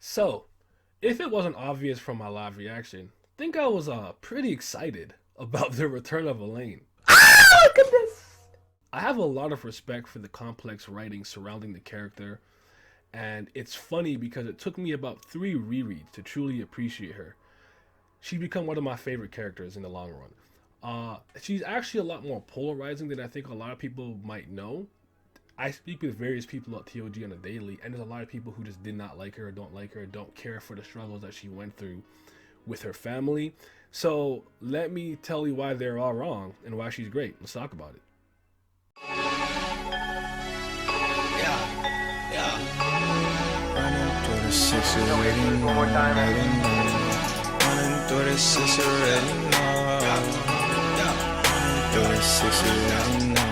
So, if it wasn't obvious from my live reaction, I think I was pretty excited about the return of Elaine. Ah, look at this. I have a lot of respect for the complex writing surrounding the character, and it's funny because it took me about 3 rereads to truly appreciate her. She's become one of my favorite characters in the long run. She's actually a lot more polarizing than I think a lot of people might know. I speak with various people at F.U.G on a daily, and there's a lot of people who just did not like her, don't care for the struggles that she went through with her family. So let me tell you why they're all wrong and why she's great. Let's talk about it. Yeah, yeah. Running through the six already know. One more time. Running through the six already know. Running through the six already know.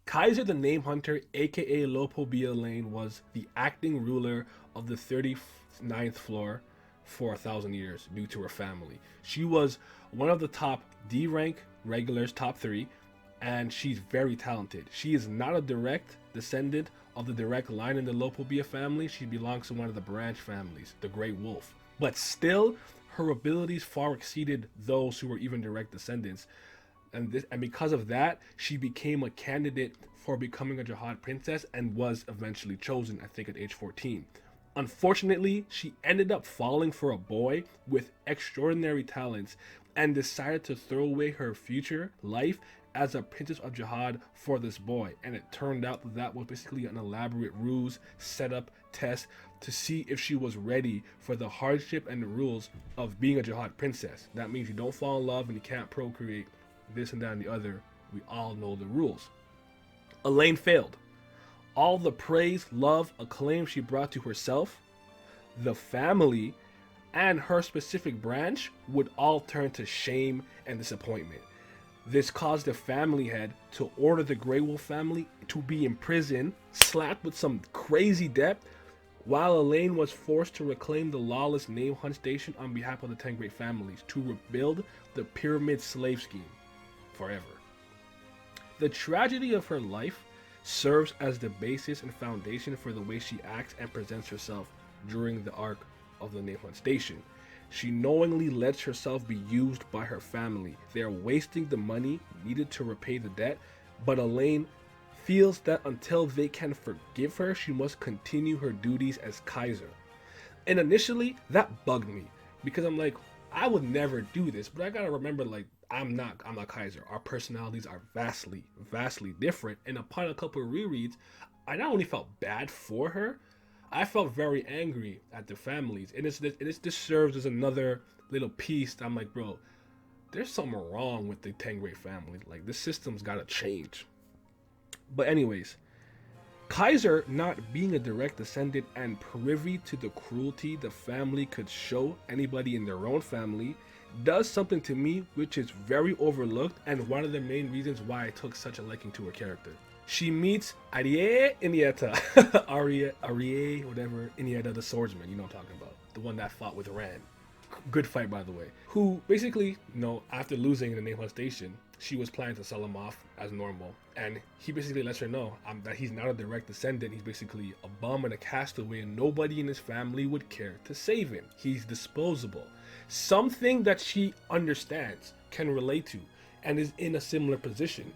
Kaiser the Name Hunter, aka Lopo B. Elaine, was the acting ruler of the 39th floor for 1,000 years due to her family. She was one of the top D rank regulars, top 3, and she's very talented. She is not a direct descendant of the direct line in the Lopobia family. She belongs to one of the branch families, the Great Wolf. But still, her abilities far exceeded those who were even direct descendants. And because of that, she became a candidate for becoming a Jihad princess and was eventually chosen, I think, at age 14. Unfortunately, she ended up falling for a boy with extraordinary talents and decided to throw away her future life as a princess of Jihad for this boy. And it turned out that that was basically an elaborate ruse, setup, test to see if she was ready for the hardship and the rules of being a Jihad princess. That means you don't fall in love and you can't procreate, this and that and the other. We all know the rules. Elaine failed. All the praise, love, acclaim she brought to herself, the family, and her specific branch would all turn to shame and disappointment. This caused the family head to order the Grey Wolf family to be in prison, slapped with some crazy debt, while Elaine was forced to reclaim the lawless Name Hunt Station on behalf of the 10 Great Families to rebuild the pyramid slave scheme forever. The tragedy of her life serves as the basis and foundation for the way she acts and presents herself during the arc of the Name Hunt Station. She knowingly lets herself be used by her family. They are wasting the money needed to repay the debt, but Elaine feels that until they can forgive her, she must continue her duties as Kaiser. And initially, that bugged me because I'm like, I would never do this, but I gotta remember, like, I'm not Kaiser. Our personalities are vastly different. And upon a couple of rereads, I not only felt bad for her, I felt very angry at the families. And this serves as another little piece that I'm like, bro, there's something wrong with the 10 Great Family. Like, this system's gotta change. But anyways, Kaiser, not being a direct descendant and privy to the cruelty the family could show anybody in their own family, does something to me which is very overlooked and one of the main reasons why I took such a liking to her character. She meets Arie Inieta, Arie, whatever, Inieta the swordsman, you know what I'm talking about. The one that fought with Rand. Good fight, by the way. Who basically, after losing the Name Hunt Station, she was planning to sell him off as normal. And he basically lets her know that he's not a direct descendant. He's basically a bum and a castaway, and nobody in his family would care to save him. He's disposable. Something that she understands, can relate to, and is in a similar position.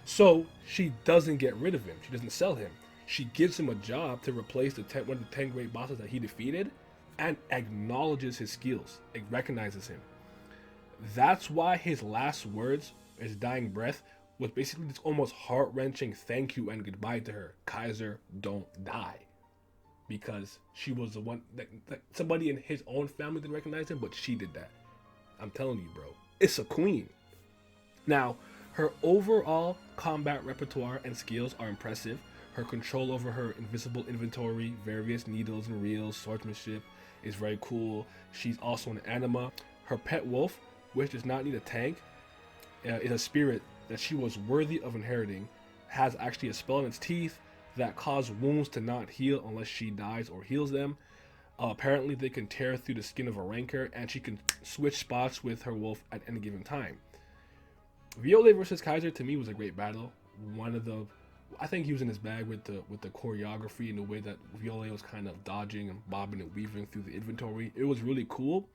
So she doesn't get rid of him. She doesn't sell him. She gives him a job to replace one of the 10 great bosses that he defeated, and acknowledges his skills. It recognizes him. That's why his last words, his dying breath, was basically this almost heart-wrenching thank you and goodbye to her. Kaiser, don't die. Because she was the one that somebody in his own family didn't recognize him, but she did that. I'm telling you, bro. It's a queen. Now, her overall combat repertoire and skills are impressive. Her control over her invisible inventory, various needles and reels, swordsmanship is very cool. She's also an anima. Her pet wolf, which does not need a tank, is a spirit that she was worthy of inheriting, has actually a spell in its teeth that cause wounds to not heal unless she dies or heals them. Apparently they can tear through the skin of a rancor, and she can switch spots with her wolf at any given time. Violet versus Kaiser to me was a great battle. One of the I think he was in his bag with the choreography and the way that Violet was kind of dodging and bobbing and weaving through the inventory. It was really cool,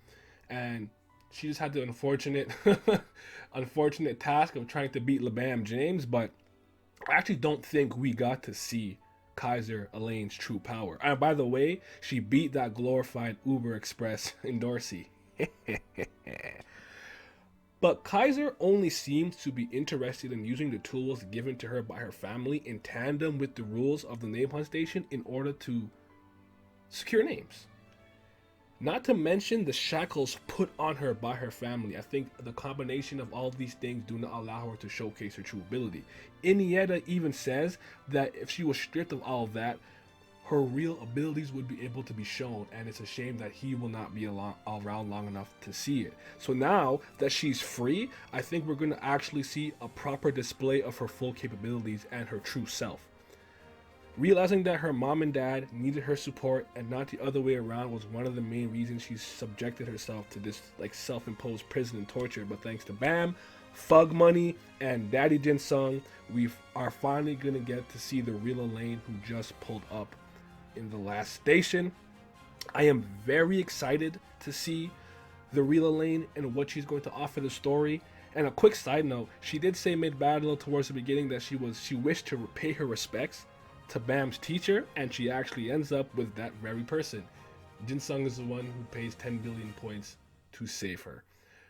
and she just had the unfortunate unfortunate task of trying to beat LeBam James. But I actually don't think we got to see Kaiser Elaine's true power. And by the way, she beat that glorified Uber Express in Dorsey. But Kaiser only seems to be interested in using the tools given to her by her family in tandem with the rules of the name hunt station in order to secure names. Not to mention the shackles put on her by her family. I think the combination of all these things do not allow her to showcase her true ability. Iniesta even says that if she was stripped of all of that, her real abilities would be able to be shown, and it's a shame that he will not be around long enough to see it. So now that she's free, I think we're going to actually see a proper display of her full capabilities and her true self. Realizing that her mom and dad needed her support and not the other way around was one of the main reasons she subjected herself to this like self-imposed prison and torture. But thanks to Bam, F.U.G money, and Daddy Jin Sung, we are finally going to get to see the real Elaine who just pulled up in the last station. I am very excited to see the real Elaine and what she's going to offer the story. And a quick side note, she did say mid-battle towards the beginning that she wished to pay her respects to Bam's teacher, and she actually ends up with that very person. Jin Sung is the one who pays 10 billion points to save her.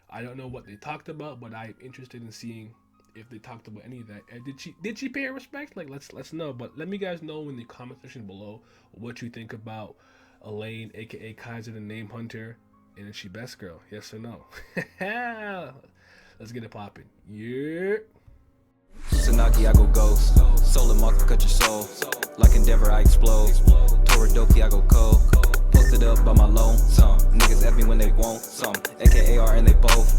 I don't know what they talked about, but I'm interested in seeing if they talked about any of that. And did she pay her respects? Like, let's know. But let me guys know in the comment section below what you think about Elaine, aka Kaiser the Name Hunter, and is she best girl? Yes or no? Let's get it popping. Yeah. Tsunaki, I go ghost. Solar marker, cut your soul. Like Endeavor, I explode. Toradoki, I go cold. Posted up by my lonesome. Niggas at me when they want some. AKA R and they both.